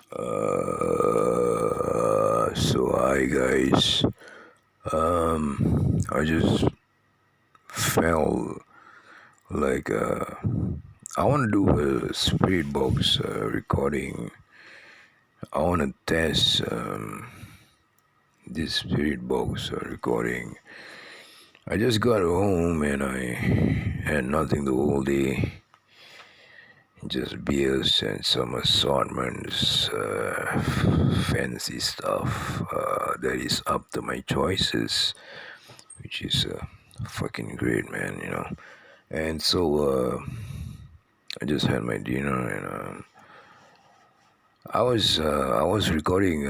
So hi guys. I just felt like I want to do a spirit box recording. I want to test this spirit box recording. I just got home and I had nothing the whole day. Just beers and some assortments, fancy stuff that is up to my choices, which is fucking great, man. And so I just had my dinner and I was recording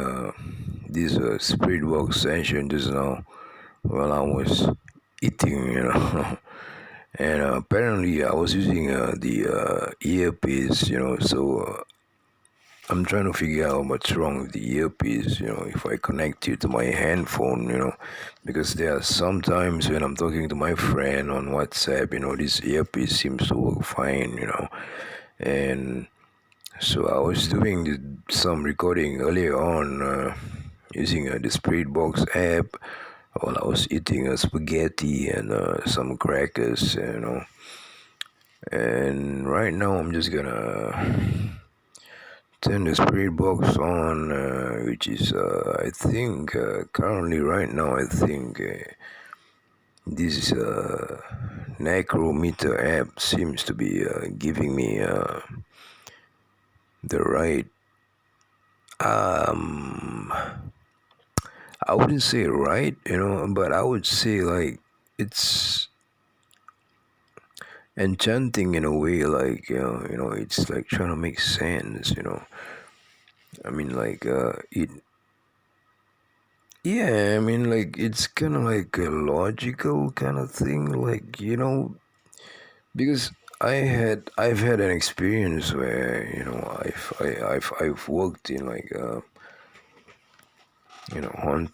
this spirit box session just now while I was eating. And apparently I was using the earpiece. So I'm trying to figure out what's wrong with the earpiece, if I connect it to my handphone, because there are some times when I'm talking to my friend on WhatsApp, this earpiece seems to work fine. And so I was doing some recording earlier on using the Spirit Box app while I was eating a spaghetti and some crackers. And right now I'm just gonna turn the spirit box on, which is I think currently right now I think this necrometer app seems to be giving me the right, um I wouldn't say right, but I would say like it's enchanting in a way, like it's like trying to make sense. I mean, like it yeah, I mean, like it's kind of like a logical kind of thing, like because I've had an experience where I've worked in like haunt.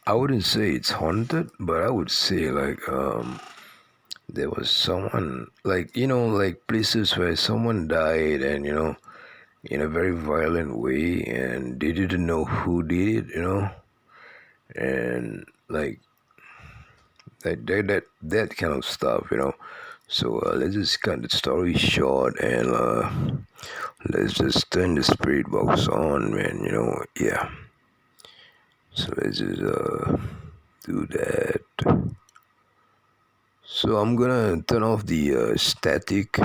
I wouldn't say it's haunted, but I would say like there was someone, like like places where someone died, and in a very violent way, and they didn't know who did it. And like that kind of stuff. So let's just cut the story short, and let's just turn the spirit box on, man. Yeah. So let's just do that. So I'm gonna turn off the static,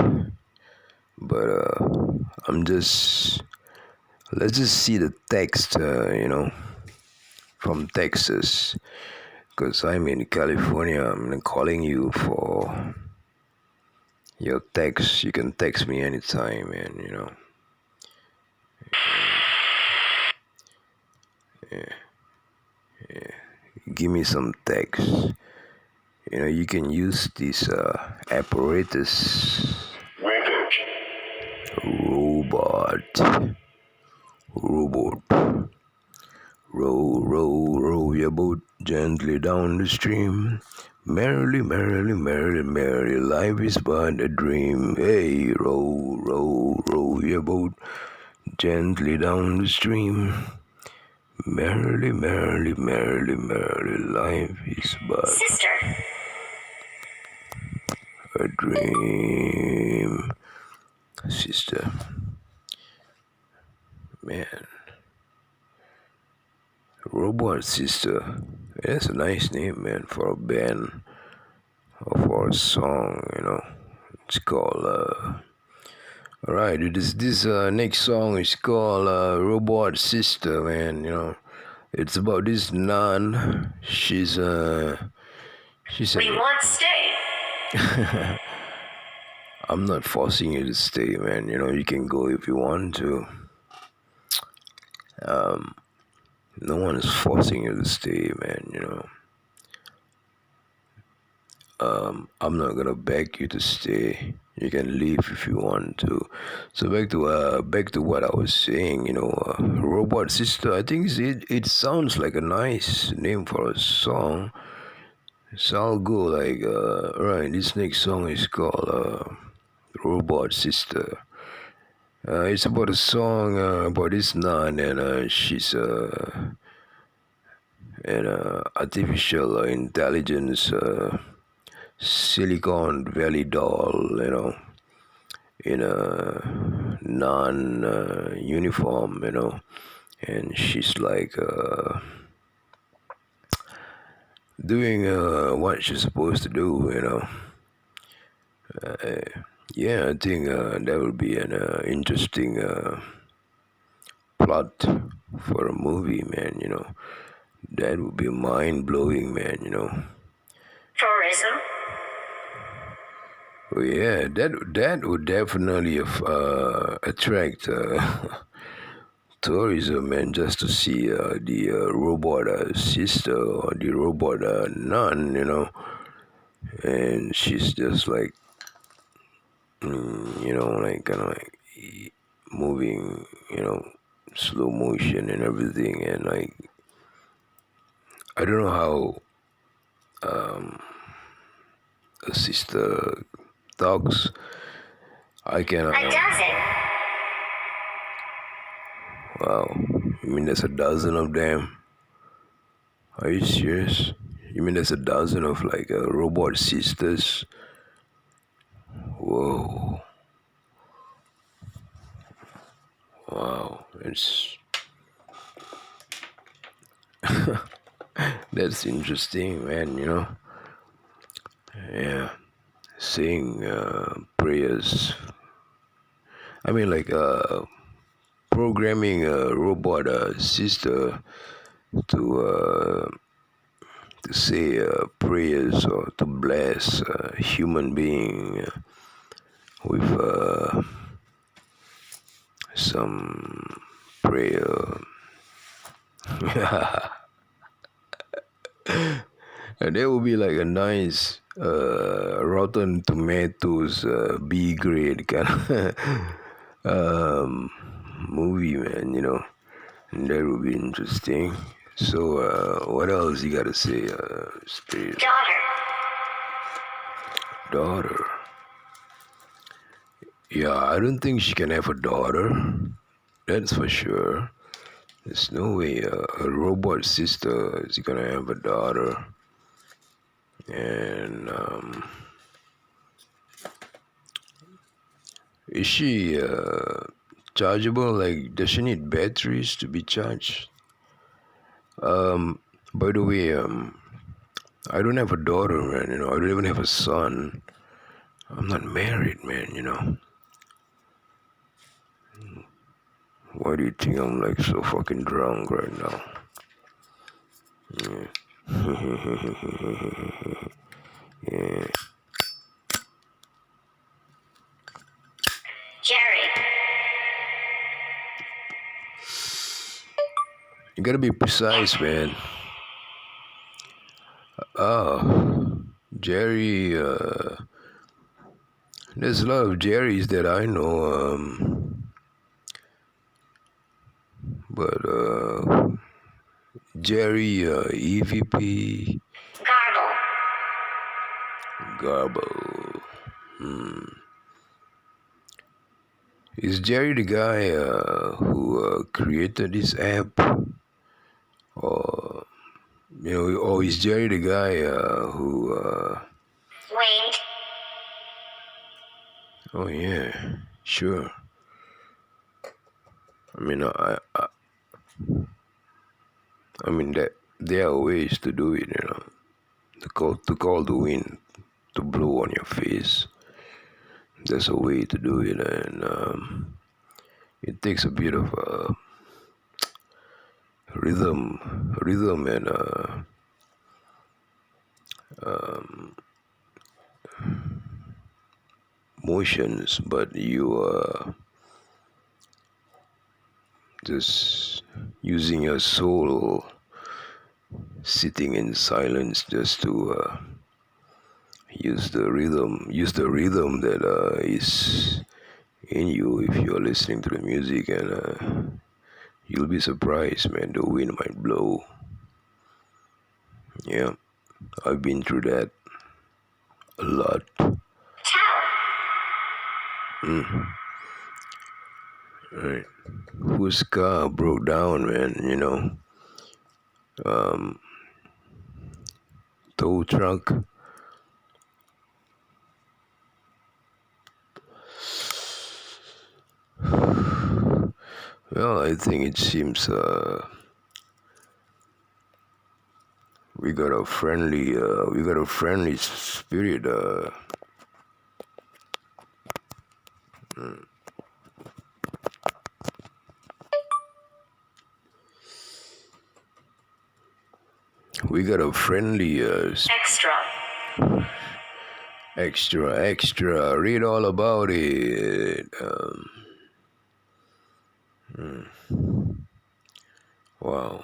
but I'm just let's just see the text, from Texas, because I'm in California. I'm calling you for your text. You can text me anytime, man. Give me some text. You can use this apparatus. Robot. Robot. Row, row, row your boat gently down the stream. Merrily, merrily, merrily, merrily, life is but a dream. Hey, row, row, row your boat gently down the stream. Merrily, merrily, merrily, merrily, life is but a dream. Sister, man. Robot Sister. That's a nice name, man, for a band or for a song. It's called, alright, this next song is called Robot Sister, man. It's about this nun. She's we want stay. I'm not forcing you to stay, man. You can go if you want to. No one is forcing you to stay, man. I'm not gonna beg you to stay. You can leave if you want to. So back to what I was saying. Robot Sister. I think it sounds like a nice name for a song. So I'll go like right. This next song is called Robot Sister. It's about a song about this nun, and she's an artificial intelligence Silicon Valley doll, in a non uniform, and she's like doing what she's supposed to do, Yeah, I think that would be an interesting plot for a movie, man. That would be mind blowing, man. Tourism. Oh yeah, that would definitely attract tourism, man, just to see the robot sister or the robot nun, and she's just like, like kind of like moving, slow motion and everything, and like I don't know how a sister talks. I can. A dozen. Wow, you mean there's a dozen of them? Are you serious? You mean there's a dozen of like robot sisters? Whoa, wow, that's interesting, man. Yeah, saying prayers. I mean, like programming a robot sister to say prayers or to bless a human being with some prayer. And that would be like a nice Rotten Tomatoes B grade kind of movie, man. And that would be interesting. So, what else you gotta say, Spirit? Daughter. Yeah, I don't think she can have a daughter. That's for sure. There's no way a robot sister is gonna have a daughter. And is she chargeable? Like, does she need batteries to be charged? By the way, I don't have a daughter, man. I don't even have a son. I'm not married, man. Why do you think I'm like so fucking drunk right now? Yeah. Yeah. Jerry. You gotta be precise, man. Jerry, there's a lot of Jerrys that I know, but Jerry, EVP, Garble. Is Jerry the guy who created this app? Or, or is Jerry the guy who... Wait. Oh, yeah, sure. I mean, I mean that there are ways to do it, to call the wind to blow on your face. There's a way to do it, and it takes a bit of rhythm and motions, but you just using your soul, sitting in silence, just to use the rhythm that is in you. If you're listening to the music, and you'll be surprised, man, the wind might blow. Yeah, I've been through that a lot. Right. Whose car broke down, man? Tow truck. Well, I think it seems we got a friendly spirit. We got a friendly Extra. extra. Read all about it. Wow.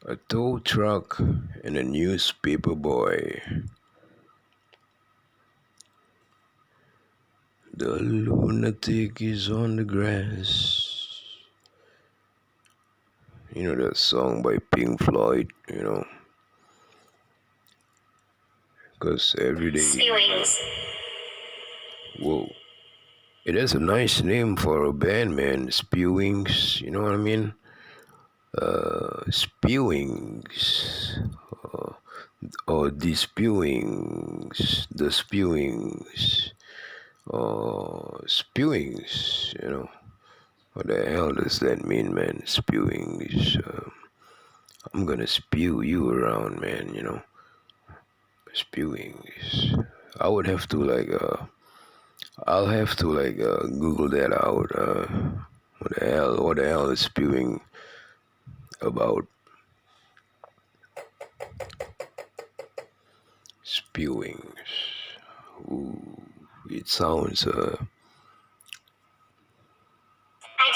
A tow truck and a newspaper boy. The lunatic is on the grass. You know that song by Pink Floyd, because every day. Spewings. Whoa. It has a nice name for a band, man. Spewings, you know what I mean? Spewings. Or the spewings. The spewings. Or spewings, What the hell does that mean, man? Spewings. I'm gonna spew you around, man, Spewings. I would have to, I'll have to, Google that out. What the hell is spewing about? Spewings. Ooh, it sounds, I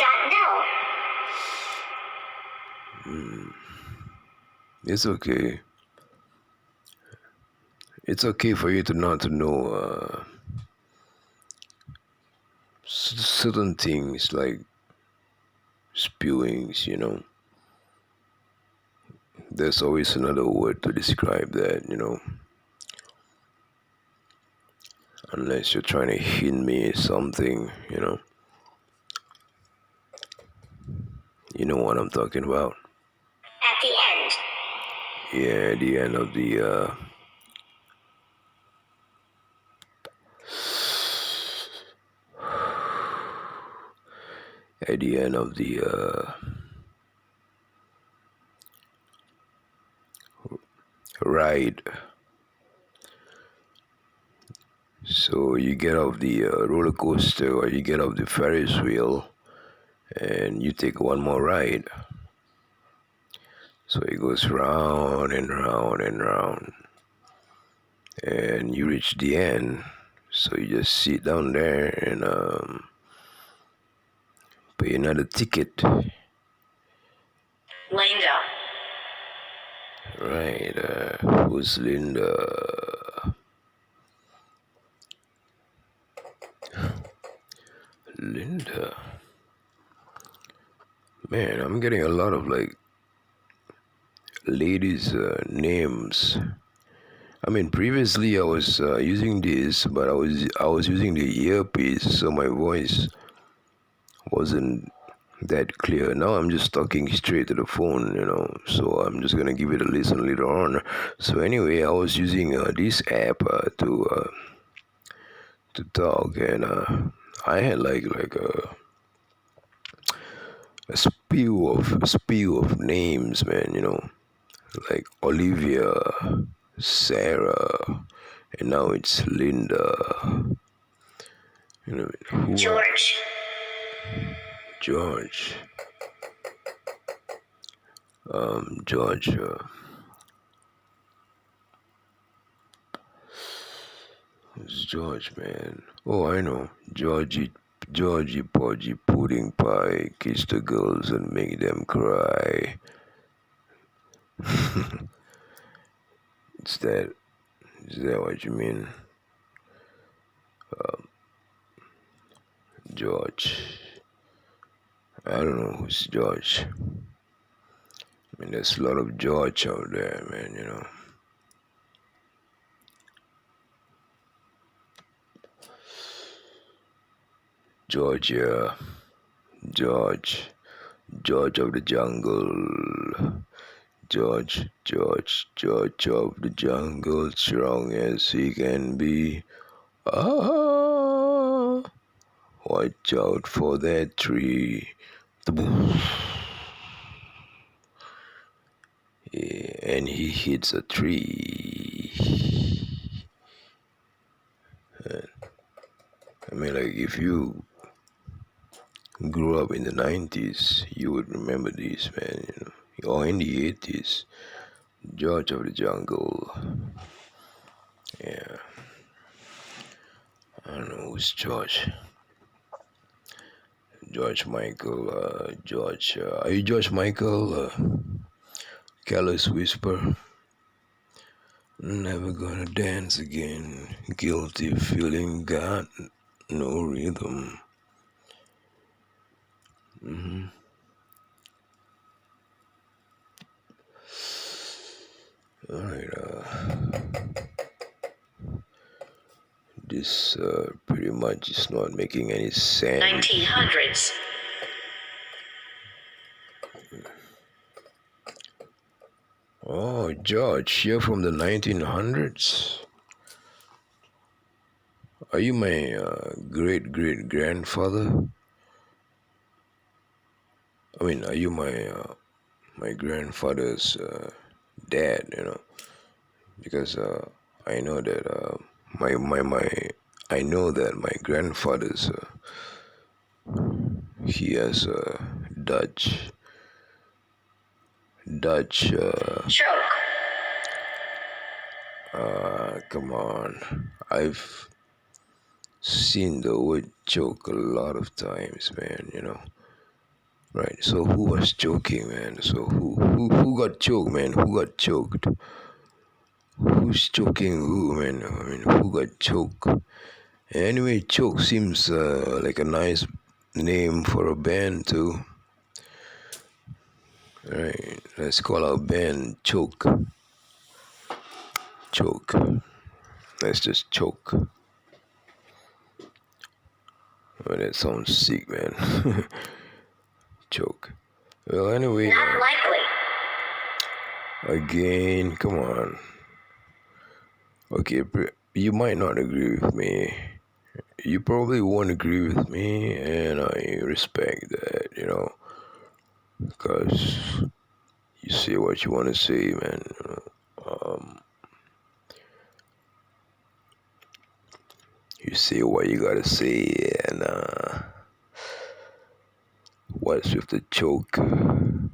don't know. it's okay. It's okay for you to not to know, certain things like spewings, There's always another word to describe that, Unless you're trying to hint me something, You know what I'm talking about? At the end. Yeah, at the end of the, at the end of the, ride. So you get off the roller coaster or you get off the Ferris wheel and you take one more ride. So it goes round and round and round. And you reach the end. So you just sit down there and pay another ticket. Linda. Right. Who's Linda? Linda. Man, I'm getting a lot of ladies' names. I mean, previously I was using this, but I was using the earpiece, so my voice wasn't that clear. Now I'm just talking straight to the phone, So I'm just gonna give it a listen later on. So anyway, I was using this app to talk, and I had a spew of names, man. Like Olivia, Sarah, and now it's Linda. Who George. George. George. Who's George, man? Oh, I know. Georgie, Podgy, Pudding Pie, kiss the girls and make them cry. Is that, is that what you mean? George. I don't know who's George. I mean, there's a lot of George out there, man, Georgia, George, George of the jungle. George of the jungle, strong as he can be. Ah, watch out for that tree. Yeah, and he hits a tree. I mean, like, if you grew up in the 90s, you would remember this, man, or in the 80s. George of the jungle. Yeah, I don't know who's George. George Michael, are you George Michael? Careless Whisper. Never gonna dance again. Guilty feeling got no rhythm. Alright, this pretty much is not making any sense. 1900s. Oh, George, you're from the 1900s? Are you my great grandfather? I mean, are you my grandfather's dad? Because I know that my I know that my grandfather's he has Dutch. Choke. Come on, I've seen the word choke a lot of times, man. Right. So who was choking, man? So who got choked, man? Who got choked? Who's choking who, man? I mean, who got choked? Anyway, choke seems like a nice name for a band too. Alright, let's call our band Choke. Choke. Let's just choke. Oh, that sounds sick, man. Choke. Well, anyway. Not likely. Again, come on. Okay, you might not agree with me. You probably won't agree with me, and I respect that, because you say what you want to say, man. You say what you gotta say, and what's with the choke, and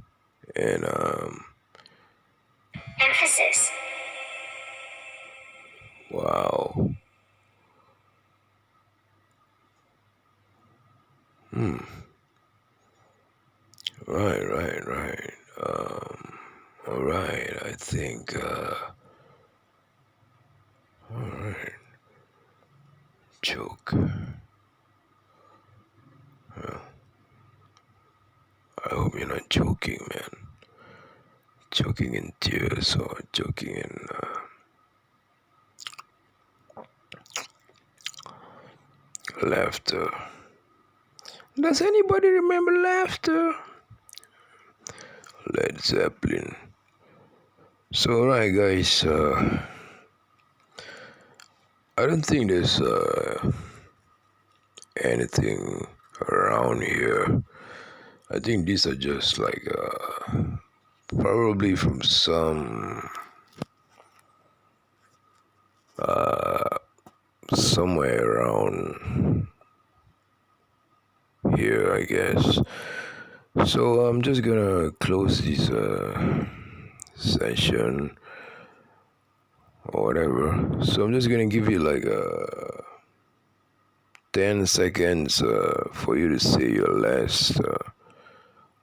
Emphasis. wow. Right. All right. I think. All right. Choke. I hope you're not joking, man. Choking in tears or choking in laughter. Does anybody remember laughter? Led Zeppelin. So, alright, guys. I don't think there's anything around here. I think these are just like probably from somewhere around here, I guess. So I'm just gonna close this session or whatever. So I'm just gonna give you like 10 seconds for you to say your last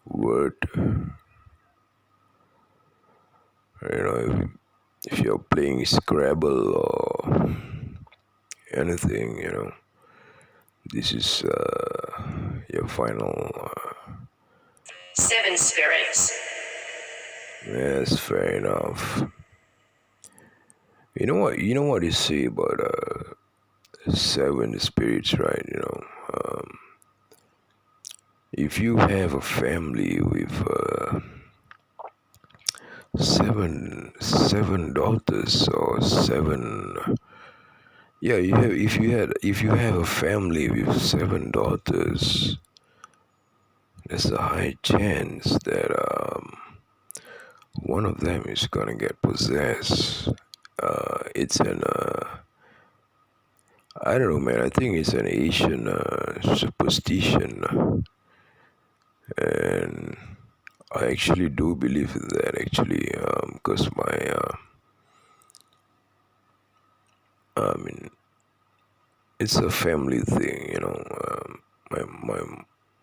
word. If you're playing Scrabble or anything, this is your final. Seven spirits. Yes, fair enough. You know what? You know what they say about seven spirits, right? if you have a family with seven daughters or seven, yeah, if you have a family with seven daughters, there's a high chance that one of them is gonna get possessed. It's an I don't know, man. I think it's an Asian superstition, and I actually do believe in that. Actually, because I mean, it's a family thing, you know. My my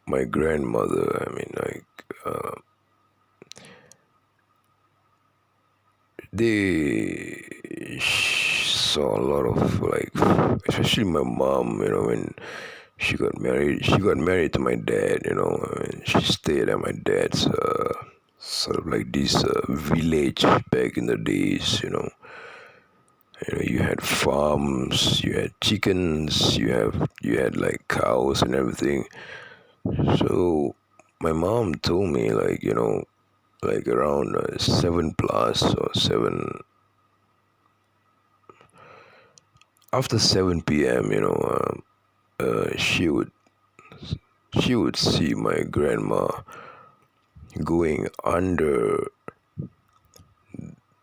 my grandmother. I mean, like they saw a lot of like, especially my mom. You know, when she got married to my dad. You know, and she stayed at my dad's sort of like this village back in the days. You know, you had farms, you had chickens, you had like cows and everything. So my mom told me, like, you know, like around 7 plus or 7, after 7 p.m. You know, she would see my grandma going under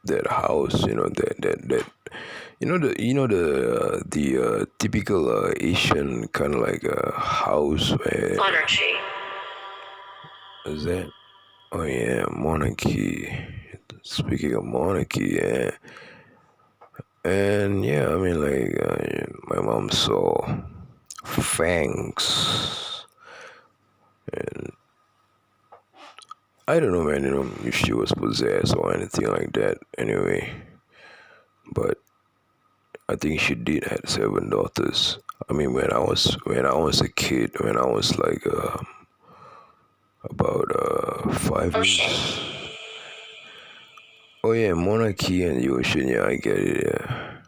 that house. You know, that the typical Asian kind of like a house where Monarchy. is that. Oh yeah, monarchy. Speaking of monarchy, yeah. And yeah, I mean, like, my mom saw fangs, and I don't know, man, you know, if she was possessed or anything like that. Anyway, but I think she did have seven daughters. I mean, when I was a kid, when I was like about 5 years. Ocean. Oh yeah, monarchy and the ocean. Yeah, I get it. Yeah.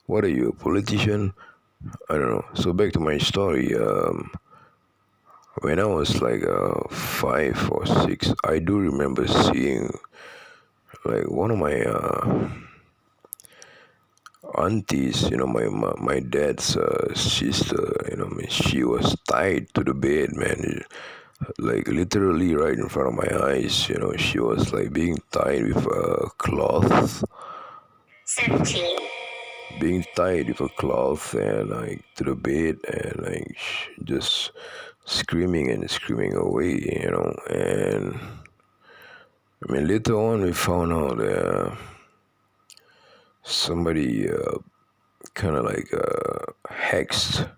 What are you, a politician? I don't know. So back to my story. When I was like 5 or 6, I do remember seeing like one of my aunties, you know, my dad's sister. You know, I mean, she was tied to the bed, man. Like literally right in front of my eyes. You know, she was like being tied with a cloth, 17. being tied with a cloth and like to the bed and like just screaming and screaming away, you know. And I mean, later on we found out somebody kind of like hexed,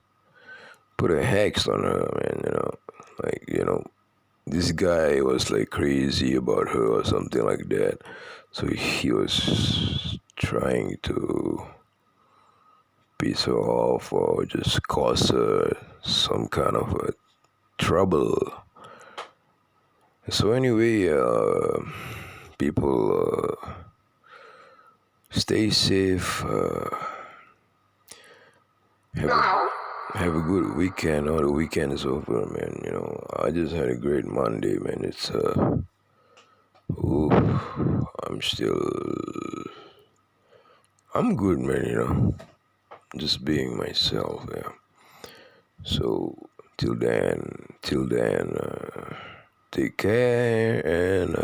put a hex on her, man. You know, like, you know, this guy was like crazy about her or something like that. So he was trying to piss her off or just cause her some kind of trouble. So anyway, people stay safe. Have a Now. have a good weekend. Oh, the weekend is over, man. You know, I just had a great Monday, man. It's ooh, I'm still, I'm good, man. You know, just being myself. Yeah. So till then, take care and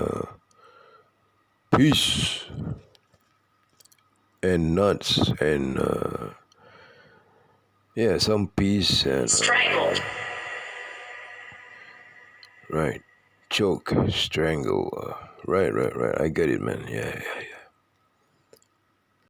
peace and nuts and yeah, some peace and Strangled. right, choke, strangle. Right. I get it, man. Yeah.